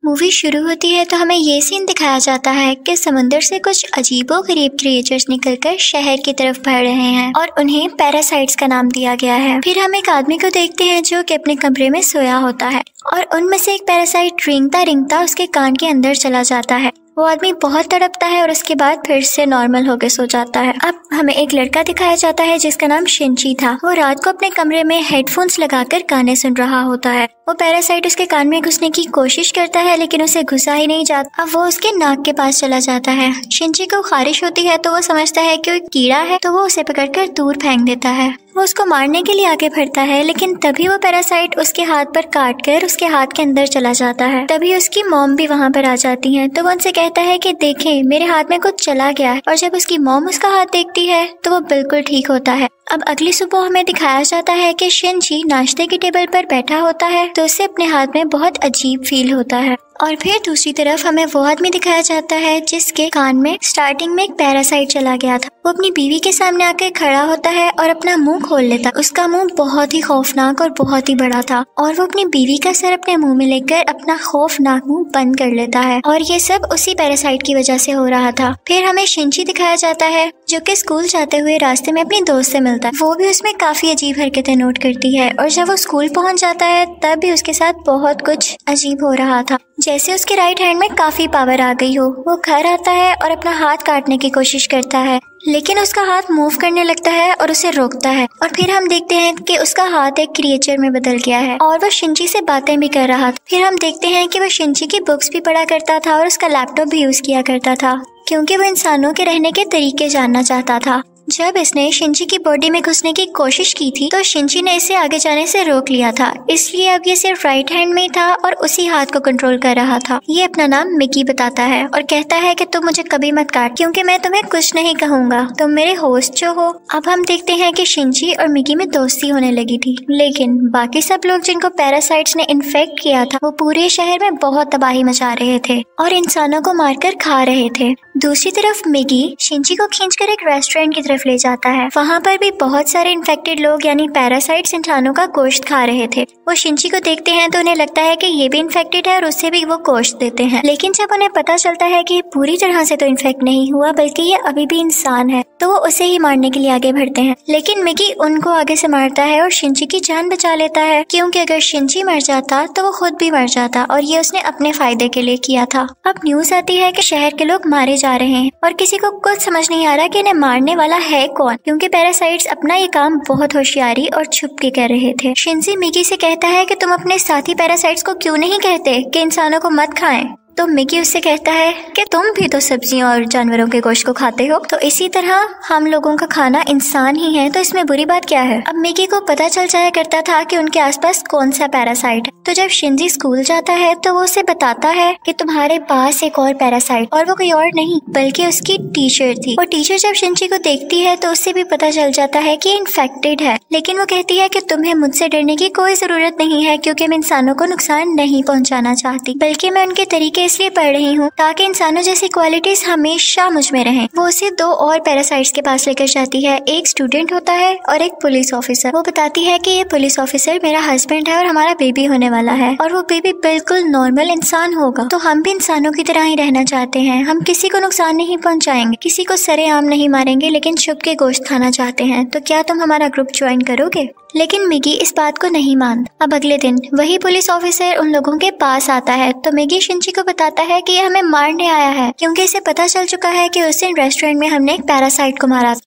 Movie शुरू होती है तो हमें ये सीन दिखाया जाता है कि समुंदर से कुछ अजीबोगरीब क्रिएचर्स निकलकर शहर की तरफ बढ़ रहे हैं और उन्हें पैरासाइट्स का नाम दिया गया है। फिर हम एक आदमी को देखते हैं जो कि अपने कमरे में सोया होता है और उनमें से एक पैरासाइट रेंगता रेंगता उसके कान के अंदर चला जाता है। वो आदमी बहुत तड़पता है और उसके बाद फिर से नॉर्मल होकर सो जाता है। अब हमें एक लड़का दिखाया जाता है जिसका नाम शिनची था। वो रात को अपने कमरे में हेडफोन्स लगाकर गाने सुन रहा होता है। वो पैरासाइट उसके कान में घुसने की कोशिश करता है लेकिन उसे घुसा ही नहीं जाता। अब वो उसके नाक के पास चला जाता है। शिनची को खारिश होती है तो वो समझता है कि वो कीड़ा है तो वो उसे पकड़कर दूर फेंक देता है। वो उसको मारने के लिए आगे बढ़ता है लेकिन तभी वो पैरासाइट उसके हाथ पर काट कर उसके हाथ के अंदर चला जाता है। तभी उसकी मॉम भी वहाँ पर आ जाती है तो वो उनसे कहता है कि देखें मेरे हाथ में कुछ चला गया है। और जब उसकी मॉम उसका हाथ देखती है तो वो बिल्कुल ठीक होता है। अब अगली सुबह हमें दिखाया जाता है कि शिनची नाश्ते की टेबल पर बैठा होता है तो उसे अपने हाथ में बहुत अजीब फील होता है। और फिर दूसरी तरफ हमें वो आदमी दिखाया जाता है जिसके कान में स्टार्टिंग में एक पैरासाइट चला गया था। वो अपनी बीवी के सामने आकर खड़ा होता है और अपना मुंह खोल लेता है। उसका मुंह बहुत ही खौफनाक और बहुत ही बड़ा था और वो अपनी बीवी का सर अपने मुंह में लेकर अपना खौफनाक मुंह बंद कर लेता है और ये सब उसी पैरासाइट की वजह से हो रहा था। फिर हमें शिनची दिखाया जाता है जो कि स्कूल जाते हुए रास्ते में अपनी दोस्त से मिलता है। वो भी उसमें काफी अजीब हरकतें नोट करती है और जब वो स्कूल पहुंच जाता है तब भी उसके साथ बहुत कुछ अजीब हो रहा था, जैसे उसके राइट हैंड में काफी पावर आ गई हो। वो घर आता है और अपना हाथ काटने की कोशिश करता है लेकिन उसका हाथ मूव करने लगता है और उसे रोकता है। और फिर हम देखते हैं कि उसका हाथ एक क्रिएचर में बदल गया है और वो शिनची से बातें भी कर रहा था। फिर हम देखते हैं कि वो शिनची की बुक्स भी पढ़ा करता था और उसका लैपटॉप भी यूज किया करता था क्योंकि वो इंसानों के रहने के तरीके जानना चाहता था। जब इसने शिनची की बॉडी में घुसने की कोशिश की थी तो शिनची ने इसे आगे जाने से रोक लिया था, इसलिए अब ये सिर्फ राइट हैंड में ही था और उसी हाथ को कंट्रोल कर रहा था। ये अपना नाम मिकी बताता है और कहता है कि तुम मुझे कभी मत काट क्योंकि मैं तुम्हें कुछ नहीं कहूँगा, तुम मेरे होस्ट जो हो। अब हम देखते हैं कि शिनची और मिकी में दोस्ती होने लगी थी लेकिन बाकी सब लोग जिनको पैरासाइट्स ने इन्फेक्ट किया था वो पूरे शहर में बहुत तबाही मचा रहे थे और इंसानों को मारकर खा रहे थे। दूसरी तरफ मिकी शिनची को खींचकर एक रेस्टोरेंट की तरफ ले जाता है। वहाँ पर भी बहुत सारे इन्फेक्टेड लोग यानी पैरासाइट्स इंसानों का गोश्त खा रहे थे। वो शिनची को देखते हैं तो उन्हें लगता है कि ये भी इन्फेक्टेड है और उससे भी वो गोश्त देते हैं। लेकिन जब उन्हें पता चलता है कि पूरी तरह से तो इन्फेक्ट नहीं हुआ बल्कि ये अभी भी इंसान है तो वो उसे ही मारने के लिए आगे बढ़ते हैं। लेकिन मिकी उनको आगे से मारता है और शिनची की जान बचा लेता है क्योंकि अगर शिनची मर जाता तो वो खुद भी मर जाता और ये उसने अपने फायदे के लिए किया था। अब न्यूज आती है कि शहर के लोग मारे जा रहे हैं और किसी को कुछ समझ नहीं आ रहा कि इन्हें मारने वाला है कौन क्योंकि पैरासाइट्स अपना ये काम बहुत होशियारी और छुप के कर रहे थे। शिनची मिकी से कहता है कि तुम अपने साथी पैरासाइट्स को क्यों नहीं कहते कि इंसानों को मत खाएं। तो मिकी उससे कहता है कि तुम भी तो सब्जियों और जानवरों के गोश्त को खाते हो, तो इसी तरह हम लोगों का खाना इंसान ही है, तो इसमें बुरी बात क्या है। अब मिकी को पता चल जाया करता था कि उनके आसपास कौन सा पैरासाइट है। तो जब शिनची स्कूल जाता है तो वो उसे बताता है कि तुम्हारे पास एक और पैरासाइट, और वो कोई और नहीं बल्कि उसकी टीचर थी। वो टीचर जब शिनची को देखती है तो उससे भी पता चल जाता है कि इन्फेक्टेड है, लेकिन वो कहती है कि तुम्हें मुझसे डरने की कोई जरूरत नहीं है क्योंकि मैं इंसानों को नुकसान नहीं पहुंचाना चाहती, बल्कि मैं उनके तरीके इसलिए पढ़ रही हूँ ताकि इंसानों जैसी क्वालिटीज हमेशा मुझ में रहें। वो उसे दो और पैरासाइट्स के पास लेकर जाती है, एक स्टूडेंट होता है और एक पुलिस ऑफिसर। वो बताती है कि ये पुलिस ऑफिसर मेरा हस्बैंड है और हमारा बेबी होने वाला है और वो बेबी बिल्कुल नॉर्मल इंसान होगा, तो हम भी इंसानों की तरह ही रहना चाहते हैं। हम किसी को नुकसान नहीं पहुँचाएंगे, किसी को सरेआम नहीं मारेंगे, लेकिन छुप के गोश्त खाना चाहते हैं। तो क्या तुम हमारा ग्रुप ज्वाइन करोगे? लेकिन मिकी इस बात को नहीं मानता। अब अगले दिन वही पुलिस ऑफिसर उन लोगों के पास आता है तो मिकी शिनची को बताता है कि ये हमें मारने आया है क्योंकि इसे पता चल चुका है कि उस दिन रेस्टोरेंट में हमने एक पैरासाइट को मारा था।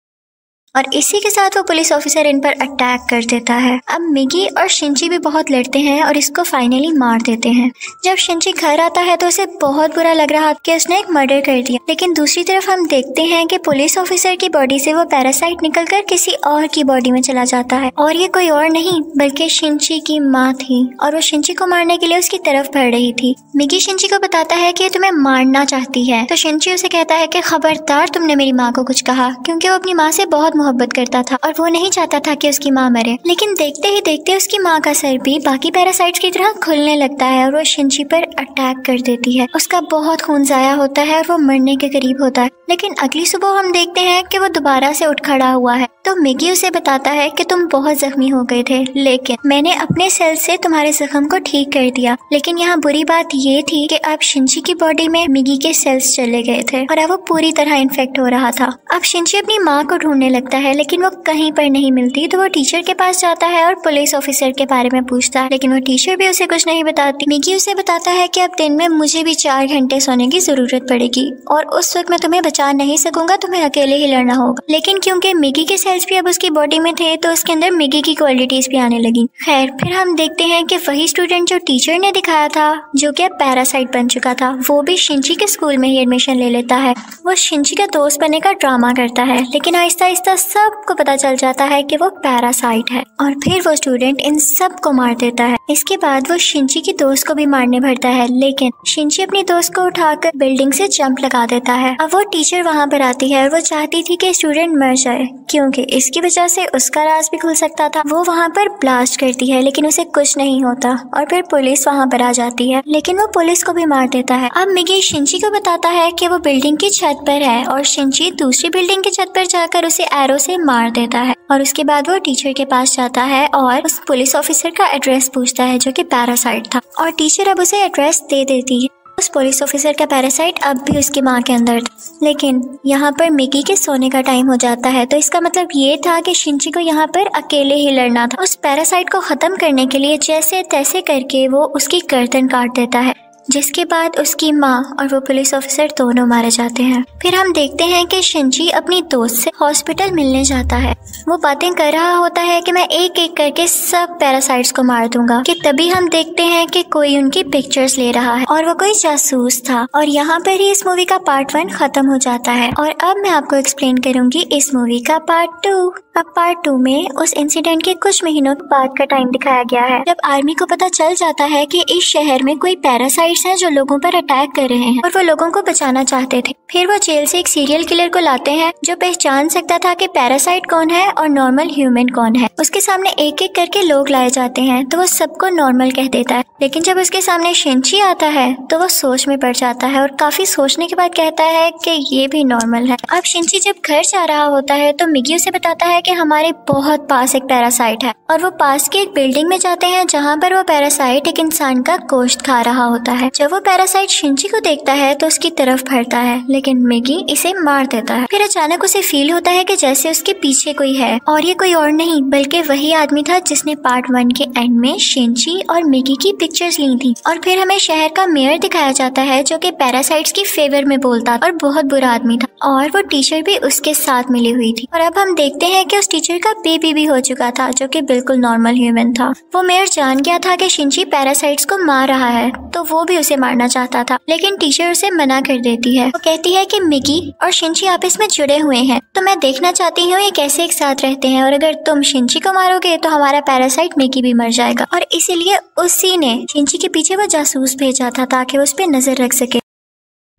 और इसी के साथ वो पुलिस ऑफिसर इन पर अटैक कर देता है। अब मिकी और शिनची भी बहुत लड़ते हैं और इसको फाइनली मार देते हैं। जब शिनची घर आता है तो उसे बहुत बुरा लग रहा कि उसने एक मर्डर कर दिया, लेकिन दूसरी तरफ हम देखते हैं कि पुलिस ऑफिसर की बॉडी से वो पैरासाइट निकलकर किसी और की बॉडी में चला जाता है और ये कोई और नहीं बल्कि शिनची की माँ थी और वो शिनची को मारने के लिए उसकी तरफ बढ़ रही थी। मिकी शिनची को बताता है कि तुम्हें मारना चाहती है, तो शिनची उसे कहता है कि खबरदार तुमने मेरी माँ को कुछ कहा, क्योंकि वो अपनी माँ से बहुत मोहब्बत करता था और वो नहीं चाहता था कि उसकी माँ मरे। लेकिन देखते ही देखते उसकी माँ का सर भी बाकी पैरासाइट्स की तरह खुलने लगता है और वो शिनची पर अटैक कर देती है। उसका बहुत खून जाया होता है और वो मरने के करीब होता है। लेकिन अगली सुबह हम देखते हैं कि वो दोबारा से उठ खड़ा हुआ है। तो मिगी उसे बताता है कि तुम बहुत जख्मी हो गए थे, लेकिन मैंने अपने सेल से तुम्हारे जख्म को ठीक कर दिया। लेकिन यहाँ बुरी बात ये थी कि अब शिनची की बॉडी में मिगी के सेल्स चले गए थे और अब वो पूरी तरह इन्फेक्ट हो रहा था। अब शिनची अपनी माँ को ढूंढने लगता है, लेकिन वो कहीं पर नहीं मिलती। तो वो टीचर के पास जाता है और पुलिस ऑफिसर के बारे में पूछता है, लेकिन वो टीचर भी उसे कुछ नहीं बताती। मिगी उसे बताता है कि अब दिन में मुझे भी 4 घंटे सोने की जरूरत पड़ेगी और उस वक्त मैं तुम्हें बचा नहीं सकूंगा, तुम्हें अकेले ही लड़ना होगा। लेकिन क्योंकि मिगी के सेल्स भी अब उसकी बॉडी में थे तो उसके अंदर मिगी की क्वालिटीज भी आने लगी। खैर, फिर हम देखते हैं कि वही स्टूडेंट जो टीचर ने दिखाया था, जो कि अब पैरासाइट बन चुका था, वो भी शिनची के स्कूल में ही एडमिशन ले लेता है। वो शिनची का दोस्त बनने का ड्रामा करता है, लेकिन आहिस्ता आहिस्ता सबको पता चल जाता है कि वो पैरासाइट है और फिर वो स्टूडेंट इन सब को मार देता है। इसके बाद वो शिनची की दोस्त को भी मारने भरता है, लेकिन शिनची अपनी दोस्त को उठाकर बिल्डिंग से जंप लगा देता है। अब वो टीचर वहाँ पर आती है और वो चाहती थी कि स्टूडेंट मर जाए, क्योंकि इसकी वजह से उसका राज भी खुल सकता था। वो वहाँ पर ब्लास्ट करती है, लेकिन उसे कुछ नहीं होता और फिर पुलिस वहाँ पर आ जाती है, लेकिन वो पुलिस को भी मार देता है। अब मिगी शिनची को बताता है कि वो बिल्डिंग की छत पर है और शिनची दूसरी बिल्डिंग की छत पर जाकर उसे एरो से मार देता है। और उसके बाद वो टीचर के पास जाता है और उस पुलिस ऑफिसर का एड्रेस पूछता है, जो कि पैरासाइट था, और टीचर अब उसे एड्रेस दे देती है। उस पुलिस ऑफिसर का पैरासाइट अब भी उसकी माँ के अंदर था। लेकिन यहाँ पर मिगी के सोने का टाइम हो जाता है, तो इसका मतलब ये था कि शिनची को यहाँ पर अकेले ही लड़ना था। उस पैरासाइट को खत्म करने के लिए जैसे तैसे करके वो उसकी गर्दन काट देता है, जिसके बाद उसकी माँ और वो पुलिस ऑफिसर दोनों मारे जाते हैं। फिर हम देखते हैं कि शिनची अपनी दोस्त से हॉस्पिटल मिलने जाता है। वो बातें कर रहा होता है कि मैं एक एक करके सब पैरासाइट्स को मार दूंगा, कि तभी हम देखते हैं कि कोई उनकी पिक्चर्स ले रहा है और वो कोई जासूस था। और यहाँ पर ही इस मूवी का पार्ट 1 खत्म हो जाता है और अब मैं आपको एक्सप्लेन करूंगी इस मूवी का पार्ट 2। अब पार्ट 2 में उस इंसिडेंट के कुछ महीनों बाद का टाइम दिखाया गया है, जब आर्मी को पता चल जाता है कि इस शहर में कोई पैरासाइट्स हैं जो लोगों पर अटैक कर रहे हैं और वो लोगों को बचाना चाहते थे। फिर वो जेल से एक सीरियल किलर को लाते हैं जो पहचान सकता था कि पैरासाइट कौन है और नॉर्मल ह्यूमन कौन है। उसके सामने एक एक करके लोग लाए जाते हैं तो वो सबको नॉर्मल कह देता है, लेकिन जब उसके सामने शिनची आता है तो वो सोच में पड़ जाता है और काफी सोचने के बाद कहता है कि ये भी नॉर्मल है। अब शिनची जब घर जा रहा होता है तो मिगी उसे बताता है कि हमारे बहुत पास एक पैरासाइट है और वो पास के एक बिल्डिंग में जाते हैं जहाँ पर वो पैरासाइट एक इंसान का गोश्त खा रहा होता है। जब वो पैरासाइट शिनची को देखता है तो उसकी तरफ बढ़ता है, लेकिन मिगी इसे मार देता है। फिर अचानक उसे फील होता है कि जैसे उसके पीछे कोई है और ये कोई और नहीं बल्कि वही आदमी था जिसने पार्ट 1 के एंड में शिनची और मिगी की पिक्चर्स ली थी। और फिर हमें शहर का मेयर दिखाया जाता है जो कि पैरासाइट्स की फेवर में बोलता और बहुत बुरा आदमी था, और वो टीचर भी उसके साथ मिली हुई थी। और अब हम देखते हैं कि उस टीचर का बेबी भी हो चुका था जो कि बिल्कुल नॉर्मल ह्यूमन था। वो मेयर जान गया था कि शिनची पैरासाइट्स को मार रहा है तो वो भी उसे मारना चाहता था, लेकिन टीचर उसे मना कर देती है। वो कहती है कि मिगी और शिनची आपस में जुड़े हुए हैं, तो मैं देखना चाहती हूँ ये कैसे एक साथ रहते हैं, और अगर तुम शिनची को मारोगे तो हमारा पैरासाइट मिगी भी मर जाएगा। और इसीलिए उसी ने शिनची के पीछे वो जासूस भेजा था ताकि उस पर नजर रख सके।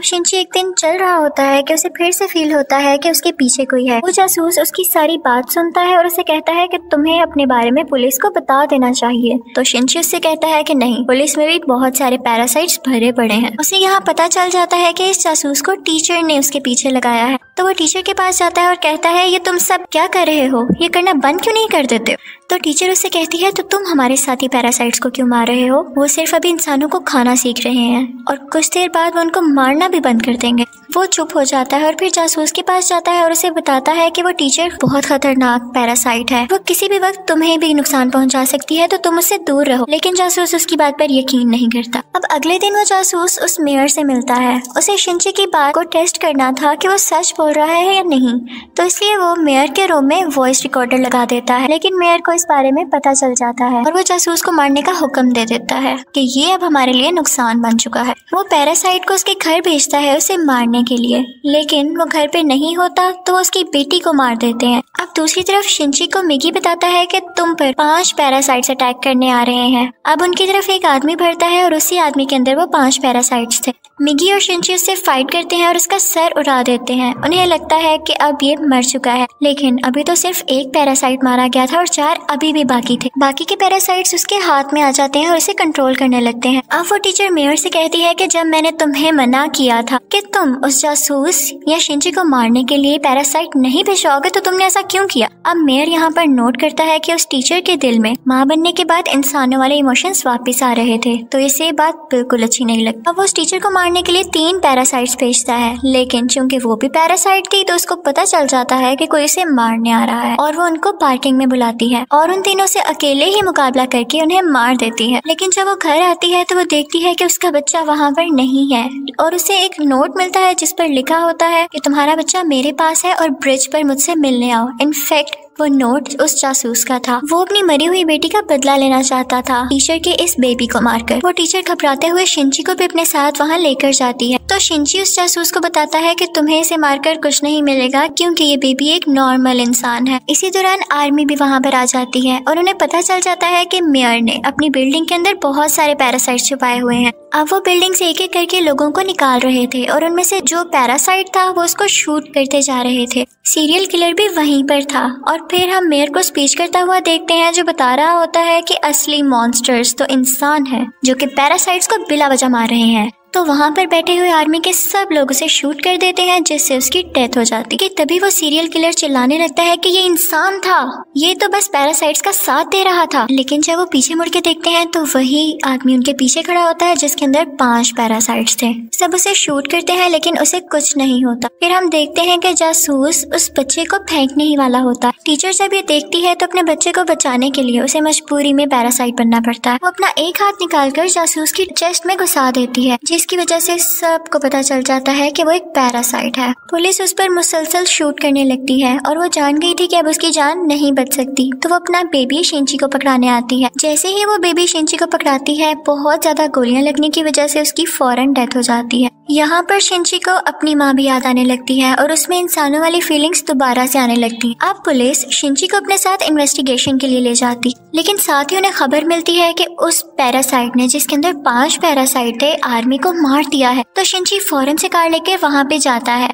शिनची एक दिन चल रहा होता है कि उसे फिर से फील होता है कि उसके पीछे कोई है। वो जासूस उसकी सारी बात सुनता है और उसे कहता है कि तुम्हें अपने बारे में पुलिस को बता देना चाहिए। तो शिनची उससे कहता है कि नहीं, पुलिस में भी बहुत सारे पैरासाइट्स भरे पड़े हैं। उसे यहाँ पता चल जाता है कि इस जासूस को टीचर ने उसके पीछे लगाया है। तो वो टीचर के पास जाता है और कहता है ये तुम सब क्या कर रहे हो, ये करना बंद क्यों नहीं कर देते? तो टीचर उससे कहती है तो तुम हमारे साथी पैरासाइट्स को क्यों मार रहे हो? वो सिर्फ अभी इंसानों को खाना सीख रहे हैं और कुछ देर बाद वो उनको मारना भी बंद कर देंगे। वो चुप हो जाता है और फिर जासूस के पास जाता है और उसे बताता है कि वो टीचर बहुत खतरनाक पैरासाइट है, वो किसी भी वक्त तुम्हें भी नुकसान पहुंचा सकती है, तो तुम उससे दूर रहो। लेकिन जासूस उसकी बात पर यकीन नहीं करता। अब अगले दिन वो जासूस उस मेयर से मिलता है। उसे शिनची की बात को टेस्ट करना था कि वो सच बोल रहा है या नहीं, तो इसलिए वो मेयर के रूम में वॉइस रिकॉर्डर लगा देता है। लेकिन मेयर को इस बारे में पता चल जाता है और वो जासूस को मारने का हुक्म दे देता है कि ये अब हमारे लिए नुकसान बन चुका है। वो पैरासाइट को उसके घर भेजता है उसे मारने के लिए, लेकिन वो घर पे नहीं होता तो उसकी बेटी को मार देते हैं। अब दूसरी तरफ शिनची को मिगी बताता है कि तुम पर 5 पैरासाइट्स अटैक करने आ रहे हैं। अब उनकी तरफ एक आदमी बढ़ता है और उसी आदमी के अंदर वो 5 पैरासाइट्स थे। मिगी और शिनची उससे फाइट करते हैं और उसका सर उड़ा देते हैं। उन्हें लगता है कि अब ये मर चुका है, लेकिन अभी तो सिर्फ एक पैरासाइट मारा गया था और 4 अभी भी बाकी थे। बाकी के पैरासाइट्स उसके हाथ में आ जाते हैं और उसे कंट्रोल करने लगते हैं। अब वो टीचर मेयर से कहती है कि जब मैंने तुम्हें मना किया था कि तुम उस जासूस या शिंची को मारने के लिए पैरासाइट नहीं भिजवाओगे तो तुमने ऐसा क्यों किया। अब मेयर यहाँ पर नोट करता है कि उस टीचर के दिल में माँ बनने के बाद इंसानों वाले इमोशंस वापस आ रहे थे, तो इसे बात बिल्कुल अच्छी नहीं लगती। अब वो उस टीचर को मारने के लिए 3 पैरासाइट्स भेजता है, लेकिन चूंकि वो भी पैरासाइट थी तो उसको पता चल जाता है कि कोई उसे मारने आ रहा है और वो उनको पार्किंग में बुलाती है और उन तीनों से अकेले ही मुकाबला करके उन्हें मार देती है। लेकिन जब वो घर आती है तो वो देखती है कि उसका बच्चा वहाँ पर नहीं है और उसे एक नोट मिलता है जिस पर लिखा होता है कि तुम्हारा बच्चा मेरे पास है और ब्रिज पर मुझसे मिलने आओ। इनफैक्ट वो नोट उस जासूस का था। वो अपनी मरी हुई बेटी का बदला लेना चाहता था टीचर के इस बेबी को मारकर। वो टीचर घबराते हुए शिंची को भी अपने साथ वहाँ लेकर जाती है, तो शिंची उस जासूस को बताता है कि तुम्हें इसे मारकर कुछ नहीं मिलेगा क्योंकि ये बेबी एक नॉर्मल इंसान है। इसी दौरान आर्मी भी वहाँ पर आ जाती है और उन्हें पता चल जाता है कि मेयर ने अपनी बिल्डिंग के अंदर बहुत सारे पैरासाइट छुपाए हुए हैं। अब वो बिल्डिंग से एक एक करके लोगों को निकाल रहे थे और उनमें से जो पैरासाइट था वो उसको शूट करते जा रहे थे। सीरियल किलर भी वहीं पर था और फिर हम मेयर को स्पीच करता हुआ देखते हैं जो बता रहा होता है कि असली मॉन्स्टर्स तो इंसान है जो कि पैरासाइट्स को बिला वजह मार रहे हैं। तो वहाँ पर बैठे हुए आर्मी के सब लोग उसे शूट कर देते हैं जिससे उसकी डेथ हो जाती है। तभी वो सीरियल किलर चिल्लाने लगता है कि ये इंसान था, ये तो बस पैरासाइट्स का साथ दे रहा था। लेकिन जब वो पीछे मुड़ के देखते हैं तो वही आदमी उनके पीछे खड़ा होता है जिसके अंदर 5 पैरासाइट्स थे। सब उसे शूट करते हैं लेकिन उसे कुछ नहीं होता। फिर हम देखते हैं कि जासूस उस बच्चे को फेंकने ही वाला होता है। टीचर जब ये देखती है तो अपने बच्चे को बचाने के लिए उसे मजबूरी में पैरासाइट बनना पड़ता है। वो अपना एक हाथ निकालकर जासूस की चेस्ट में घुसा देती है जिसकी वजह से सबको पता चल जाता है कि वो एक पैरासाइट है। पुलिस उस पर मुसलसल शूट करने लगती है और वो जान गई थी कि अब उसकी जान नहीं बच सकती, तो वो अपना बेबी शिंची को पकड़ाने आती है। जैसे ही वो बेबी शिंची को पकड़ाती है बहुत ज्यादा गोलियां लगने की वजह से उसकी फौरन डेथ हो जाती है। यहाँ पर शिंची को अपनी माँ भी याद आने लगती है और उसमें इंसानों वाली फीलिंग्स दोबारा से आने लगती है। अब पुलिस शिंची को अपने साथ इन्वेस्टिगेशन के लिए ले जाती, लेकिन साथ ही उन्हें खबर मिलती है कि उस पैरासाइट ने जिसके अंदर 5 पैरासाइट थे आर्मी को मार दिया है। तो शिंची फौरन से कार लेके वहाँ पे जाता है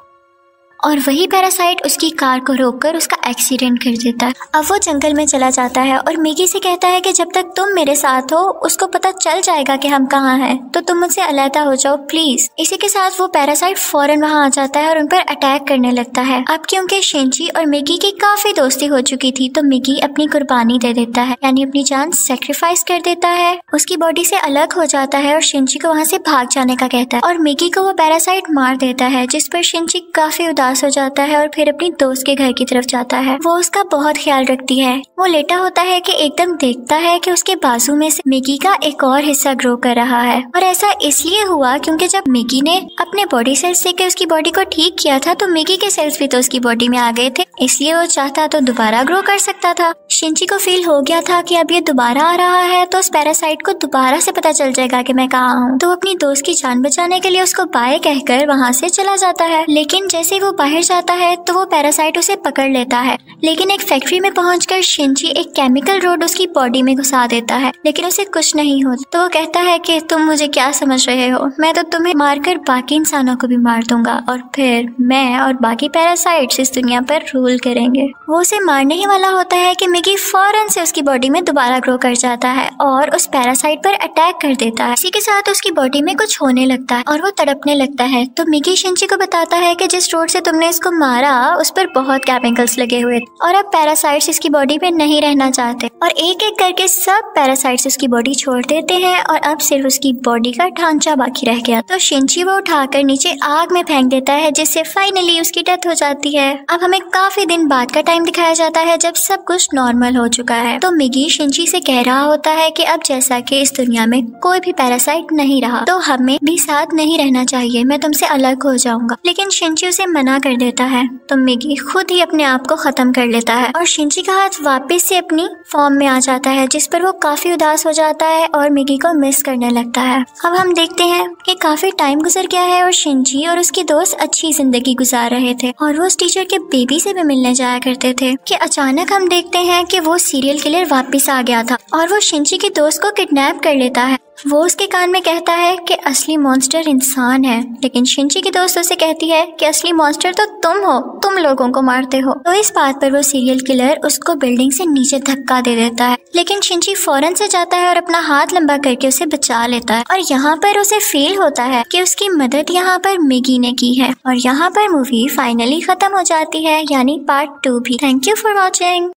और वही पैरासाइट उसकी कार को रोककर उसका एक्सीडेंट कर देता है। अब वो जंगल में चला जाता है और मिगी से कहता है कि जब तक तुम मेरे साथ हो उसको पता चल जाएगा कि हम कहाँ हैं, तो तुम मुझसे अलहदा हो जाओ प्लीज। इसी के साथ वो पैरासाइट फौरन वहाँ आ जाता है और उन पर अटैक करने लगता है। अब क्योंकि शिंची और मिगी की काफी दोस्ती हो चुकी थी तो मिगी अपनी कुर्बानी दे देता है, यानी अपनी जान सेक्रीफाइस कर देता है, उसकी बॉडी से अलग हो जाता है और शिंची को वहाँ से भाग जाने का कहता है और मिगी को वो पैरासाइट मार देता है, जिस पर शिंची काफी उदास हो जाता है और फिर अपनी दोस्त के घर की तरफ जाता है। वो उसका बहुत ख्याल रखती है। वो लेटा होता है कि एकदम देखता है कि उसके बाजू में से मिगी का एक और हिस्सा ग्रो कर रहा है और ऐसा इसलिए हुआ क्योंकि जब मिगी ने अपने बॉडी सेल्स से उसकी बॉडी को ठीक किया था तो मिगी के सेल्स भी तो उसकी बॉडी में आ गए थे, इसलिए वो चाहता तो दोबारा ग्रो कर सकता था। शिंची को फील हो गया था कि अब ये दोबारा आ रहा है तो उस पैरासाइट को दोबारा से पता चल जाएगा कि मैं कहाँ हूँ, तो अपनी दोस्त की जान बचाने के लिए उसको बाय कहकर वहाँ से चला जाता है। लेकिन जैसे वो बाहर जाता है तो वो पैरासाइट उसे पकड़ लेता है, लेकिन एक फैक्ट्री में पहुंचकर शिंची एक केमिकल रोड उसकी बॉडी में घुसा देता है, लेकिन उसे कुछ नहीं होता। तो वो कहता है कि तुम मुझे क्या समझ रहे हो, मैं तो तुम्हें मारकर बाकी इंसानों को भी मार दूंगा और फिर मैं और बाकी पैरासाइट्स इस दुनिया पर रूल करेंगे। वो उसे मारने ही वाला होता है कि मिगी फौरन से उसकी बॉडी में दोबारा ग्रो कर जाता है और उस पैरासाइट पर अटैक कर देता है। इसी के साथ उसकी बॉडी में कुछ होने लगता है और वो तड़पने लगता है। तो मिगी शिंची को बताता है कि जिस रोड से तुमने इसको मारा उस पर बहुत केमिकल्स लगे हुए और अब पैरासाइट्स इसकी बॉडी पे नहीं रहना चाहते और एक एक करके सब पैरासाइट्स उसकी बॉडी छोड़ देते हैं और अब सिर्फ उसकी बॉडी का ढांचा बाकी रह गया। तो शिंची वो उठाकर नीचे आग में फेंक देता है जिससे फाइनली उसकी डेथ हो जाती है। अब हमें काफी दिन बाद का टाइम दिखाया जाता है जब सब कुछ नॉर्मल हो चुका है। तो मिगी शिंची से कह रहा होता है कि अब जैसा कि इस दुनिया में कोई भी पैरासाइट नहीं रहा तो हमें भी साथ नहीं रहना चाहिए, मैं तुमसे अलग हो जाऊंगा। लेकिन शिंची उसे मना कर देता है तो मिगी खुद ही अपने आप को खत्म कर लेता है और शिंची का हाथ वापस से अपनी फॉर्म में आ जाता है, जिस पर वो काफी उदास हो जाता है और मिगी को मिस करने लगता है। अब हम देखते हैं कि काफी टाइम गुजर गया है और शिंची और उसकी दोस्त अच्छी जिंदगी गुजार रहे थे और वो उस टीचर के बेबी से भी मिलने जाया करते थे कि अचानक हम देखते हैं कि वो सीरियल किलर वापस आ गया था और वो शिंची की दोस्त को किडनैप कर लेता है। वो उसके कान में कहता है कि असली मॉन्स्टर इंसान है, लेकिन शिंची की दोस्त उसे कहती है कि असली मॉन्स्टर मॉन्स्टर तो तुम हो, तुम लोगों को मारते हो। तो इस बात पर वो सीरियल किलर उसको बिल्डिंग से नीचे धक्का दे देता है, लेकिन शिनची फौरन से जाता है और अपना हाथ लंबा करके उसे बचा लेता है। और यहाँ पर उसे फील होता है कि उसकी मदद यहाँ पर मिगी ने की है। और यहाँ पर मूवी फाइनली खत्म हो जाती है, यानी पार्ट 2 भी। Thank you for watching.